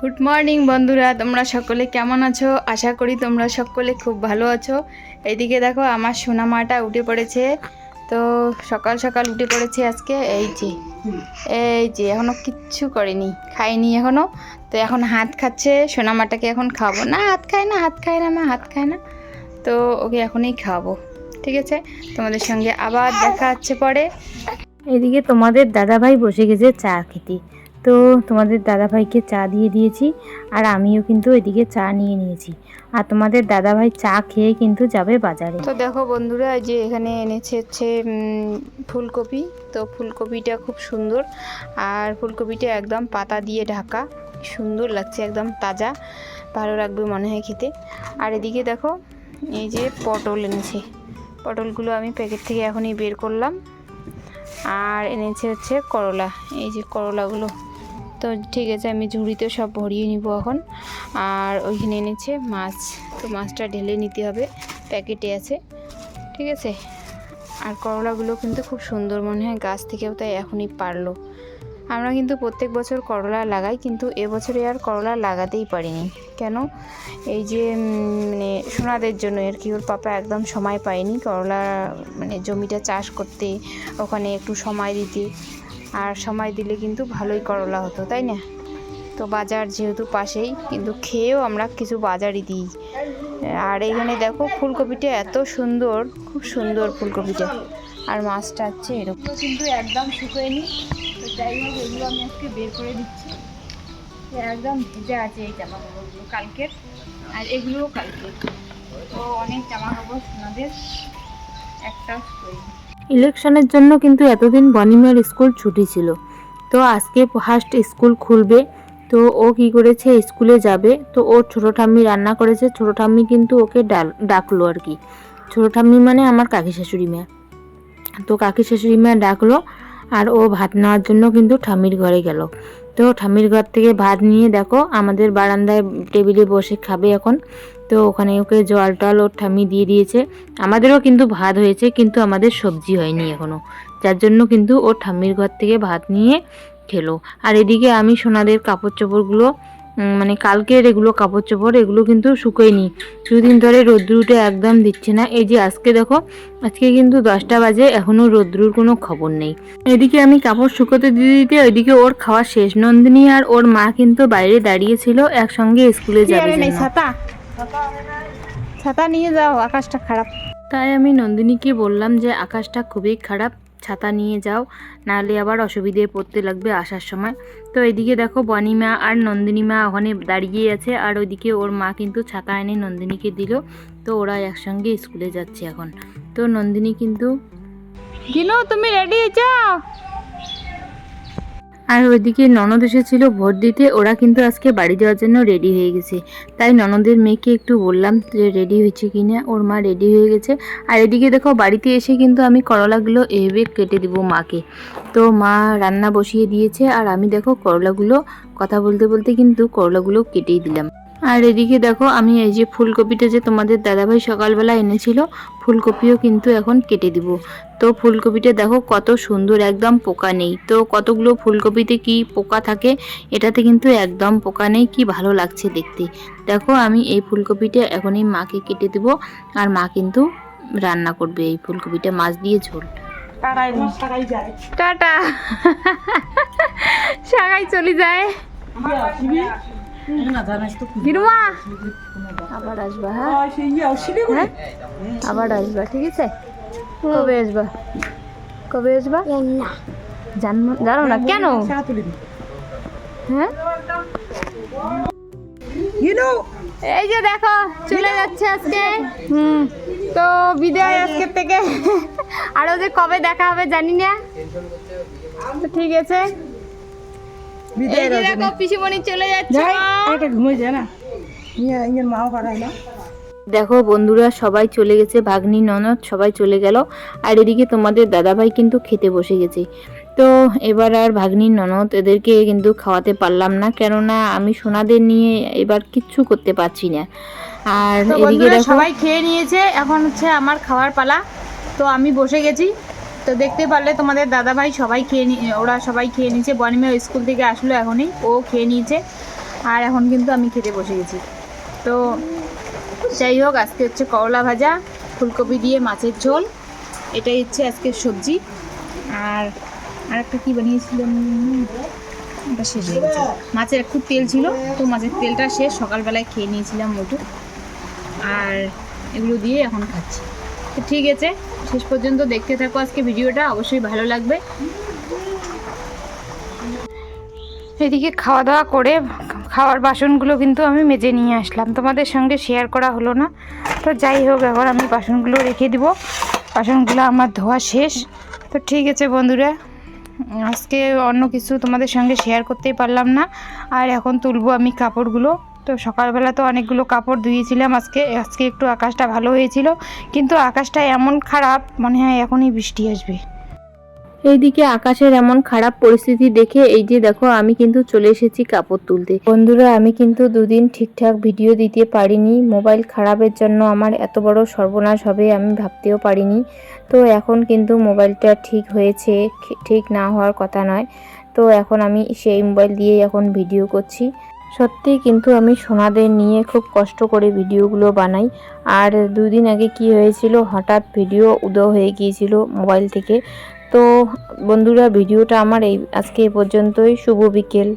Good morning বন্ধুরা, তোমরা সকলে কেমন আছো? আশা করি তোমরা সকলে খুব ভালো আছো। এইদিকে দেখো আমার সোনা মাটা উঠে পড়েছে। তো সকাল সকাল উঠে পড়েছে আজকে। এই যে এখনও কিচ্ছু করেনি, খায়নি এখনও। তো এখন হাত খাচ্ছে। সোনা মাটাকে এখন খাওয়াবো না, হাত খায় না, হাত খায় না, মা হাত খায় না। তো ওকে এখনই খাওয়াবো, ঠিক আছে? তোমাদের সঙ্গে আবার দেখা হচ্ছে পরে। এদিকে তোমাদের দাদাভাই বসে গেছে চা খেতে। তো তোমাদের দাদাভাইকে চা দিয়ে দিয়েছি, আর আমিও কিন্তু এদিকে চা নিয়ে নিয়েছি। আর তোমাদের দাদাভাই চা খেয়ে কিন্তু যাবে বাজারে। তো দেখো বন্ধুরা, এই যে এখানে এনেছে হচ্ছে ফুলকপি। তো ফুলকপিটা খুব সুন্দর, আর ফুলকপিটা একদম পাতা দিয়ে ঢাকা, সুন্দর লাগছে, একদম তাজা, ভালো লাগবে মনে হয় খেতে। আর এদিকে দেখো এই যে পটল এনেছে। পটলগুলো আমি প্যাকেট থেকে এখনই বের করলাম। আর এনেছে হচ্ছে করলা, এই যে করলাগুলো। তো ঠিক আছে, আমি ঝুড়িতে সব ভরিয়ে নিব এখন। আর ওইখানে এনেছে মাছ, তো মাছটা ঢেলে নিতে হবে, প্যাকেটে আছে, ঠিক আছে? আর করলাগুলো কিন্তু খুব সুন্দর, মনে হয় গাছ থেকেও তাই এখনই পারলো। আমরা কিন্তু প্রত্যেক বছর করলা লাগাই, কিন্তু এবছরে আর করলা লাগাতেই পারিনি। কেন? এই যে মানে সোনাদের জন্য আর কি, ওর পাপা একদম সময় পায়নি করলা মানে জমিটা চাষ করতে, ওখানে একটু সময় দিতে। আর সময় দিলে কিন্তু ভালোই করলা হতো, তাই না? তো বাজার যেহেতু পাশেই, কিন্তু খেয়েও আমরা কিছু বাজারই দিই। আর এইখানে দেখো ফুলকপিটা এত সুন্দর, খুব সুন্দর ফুলকপিটা। আর মাছটা হচ্ছে এরকম, কিন্তু একদম শুকোয়নি। তো যাই হোক, এগুলো আমি আজকে বের করে দিচ্ছি। একদম ভিজা আছে এই জামা কাপড়গুলো কালকের, আর এগুলোও কালকের। তো অনেক জামা কাপড় সোনাদের, একটাও শুকোয়নি। ইলেকশনের জন্য কিন্তু এতদিন বনিমের স্কুল ছুটি ছিল। তো আজকে ফার্স্ট স্কুল খুলবে। তো ও কি করেছে, স্কুলে যাবে। তো ওর ছোটো ঠাম্মি রান্না করেছে। ছোটো ঠাম্মি কিন্তু ওকে ডাকলো আর কি। ছোটো ঠাম্মি মানে আমার কাকি শাশুড়ি মা। তো কাকি শাশুড়ি মা ডাকলো, আর ও ভাত নেওয়ার জন্য কিন্তু ঠাম্মির ঘরে গেল। তো ঠাম্মির ঘর থেকে ভাত নিয়ে দেখো আমাদের বারান্দায় টেবিলে বসে খাবে এখন। তো ওখানে ওকে জল টল ওর ঠাম্মি দিয়ে দিয়েছে। আমাদেরও কিন্তু ভাত হয়েছে, কিন্তু আমাদের সবজি হয়নি এখনও, যার জন্য কিন্তু ওর ঠাম্মির ঘর থেকে ভাত নিয়ে খেলো। আর এদিকে আমি সোনাদের কাপড় চোপড়গুলো মানে কালকের এগুলো কাপড় চোপড়, এগুলো কিন্তু শুকোয়নি। কিছুদিন ধরে রোদ্রুটা একদম দিচ্ছে না। এই যে আজকে দেখো, আজকে কিন্তু 10টা বাজে, এখনও রোদ্রুর কোনো খবর নেই। এদিকে আমি কাপড় শুকোতে দিতে দিতে ওইদিকে ওর খাওয়া শেষ। নন্দিনী আর ওর মা কিন্তু বাইরে দাঁড়িয়েছিল একসঙ্গে স্কুলে যাবে জন্য। ছাতা নিয়ে যাও, আকাশটা খারাপ। তাই আমি নন্দিনীকে বললাম যে আকাশটা খুবই খারাপ, ছাতা নিয়ে যাও, নাহলে আবার অসুবিধায় পড়তে লাগবে আসার সময়। তো এদিকে দেখো বনিমা আর নন্দিনী মা ওখানে দাঁড়িয়ে আছে, আর ওইদিকে ওর মা কিন্তু ছাতা এনে নন্দিনীকে দিল। তো ওরা একসঙ্গে স্কুলে যাচ্ছে এখন। তো নন্দিনী কিন্তু গিনু, তুমি রেডি হয়েছো? আর ওইদিকে ননদ এসেছিল ভোট দিতে। ওরা কিন্তু আজকে বাড়ি যাওয়ার জন্য রেডি হয়ে গেছে। তাই ননদের মেয়েকে একটু বললাম যে রেডি হয়েছে কিনা। ওর মা রেডি হয়ে গেছে। আর এদিকে দেখো বাড়িতে এসে কিন্তু আমি করলাগুলো এভাবে কেটে দিব মাকে। তো মা রান্না বসিয়ে দিয়েছে, আর আমি দেখো করলাগুলো কথা বলতে বলতে কিন্তু করলাগুলো কেটেই দিলাম। আর এদিকে দেখো আমি এই যে ফুলকপিটা যে তোমাদের দাদাভাই সকালবেলা এনেছিল, ফুলকপিও কিন্তু এখন কেটে দিব। তো ফুলকপিটা দেখো কত সুন্দর, একদম পোকা নেই। তো কতগুলো ফুলকপিতে কি পোকা থাকে, এটাতে কিন্তু একদম পোকা নেই। কি ভালো লাগছে দেখতে। দেখো আমি এই ফুলকপিটা এখনই মাকে কেটে দিব, আর মা কিন্তু রান্না করবে এই ফুলকপিটা মাছ দিয়ে ঝোল। টাটা। সাগাই চলে যায়। গিনুমা আবার আসবা, হ্যাঁ আবার আসবা, ঠিক আছে? কবে আসবা? কবে আসবা জানো না কেন? হ্যাঁ এই যে দেখো চলে যাচ্ছে আজকে। তো বিদায় আজকের থেকে। আরো যে কবে দেখা হবে জানি না। তো ঠিক আছে, এই যে দেখো পিসিমণি চলে যাচ্ছে। দেখো বন্ধুরা সবাই চলে গেছে, ভাগ্নি ননদ সবাই চলে গেল। আর এদিকে তোমাদের দাদাভাই কিন্তু খেতে বসে গেছে। তো এবার আর ভাগ্নি ননদ এদেরকে কিন্তু খাওয়াতে পারলাম না, কেননা আমি সোনাদের নিয়ে এবার কিচ্ছু করতে পারছি না। আর এদিকে দেখো সবাই খেয়ে নিয়েছে, এখন হচ্ছে আমার খাওয়ার পালা। তো আমি বসে গেছি। তো দেখতে পারলে তোমাদের দাদাভাই সবাই ওরা সবাই খেয়ে নিয়েছে। বনিমা স্কুল থেকে আসলো এখনই, ও খেয়ে নিয়েছে। আর এখন কিন্তু আমি খেতে বসে গেছি। তো যাই হোক, আজকে হচ্ছে করলা ভাজা, ফুলকপি দিয়ে মাছের ঝোল, এটাই হচ্ছে আজকের সবজি। আর একটা কী বানিয়েছিলাম, ওটা শেষ হয়ে গেছে। মাছের একটু তেল ছিল, তো মাছের তেলটা শেষ, সকালবেলায় খেয়ে নিয়েছিলাম ওটু। আর এগুলো দিয়ে এখন খাচ্ছি। তো ঠিক আছে, শেষ পর্যন্ত দেখতে থাকো আজকে ভিডিওটা, অবশ্যই ভালো লাগবে। এদিকে খাওয়া দাওয়া করে খাওয়ার বাসনগুলো কিন্তু আমি মেজে নিয়ে আসলাম, তোমাদের সঙ্গে শেয়ার করা হলো না। তো যাই হোক, এখন আমি বাসনগুলো রেখে দিব, বাসনগুলো আমার ধোয়া শেষ। তো ঠিক আছে বন্ধুরা, আজকে অন্য কিছু তোমাদের সঙ্গে শেয়ার করতেই পারলাম না। আর এখন তুলবো আমি কাপড়গুলো। তো সকালবেলা তো অনেকগুলো কাপড় ধুয়েছিলাম আজকে একটু আকাশটা ভালো হয়েছিল, কিন্তু আকাশটা এমন খারাপ, মনে হয় এখনই বৃষ্টি আসবে। এইদিকে আকাশের এমন খারাপ পরিস্থিতি দেখে এই যে দেখো আমি কিন্তু চলে এসেছি কাপড় তুলতে। বন্ধুরা, আমি কিন্তু দুদিন ঠিকঠাক ভিডিও দিতে পারিনি, মোবাইল খারাপের জন্য আমার এত বড় সর্বনাশ হবে আমি ভাবতেও পারিনি। তো এখন কিন্তু মোবাইলটা ঠিক হয়েছে, ঠিক না হওয়ার কথা নয়। তো এখন আমি সেই মোবাইল দিয়েই এখন ভিডিও করছি। সত্যি কিন্তু আমি সোনাদের নিয়ে খুব কষ্ট করে ভিডিওগুলো বানাই। আর দুদিন আগে কি হয়েছিল, হঠাৎ ভিডিও উধাও হয়ে গিয়েছিল মোবাইল থেকে। তো বন্ধুরা, ভিডিওটা আমার আজকে এই পর্যন্তই। শুভ বিকেল।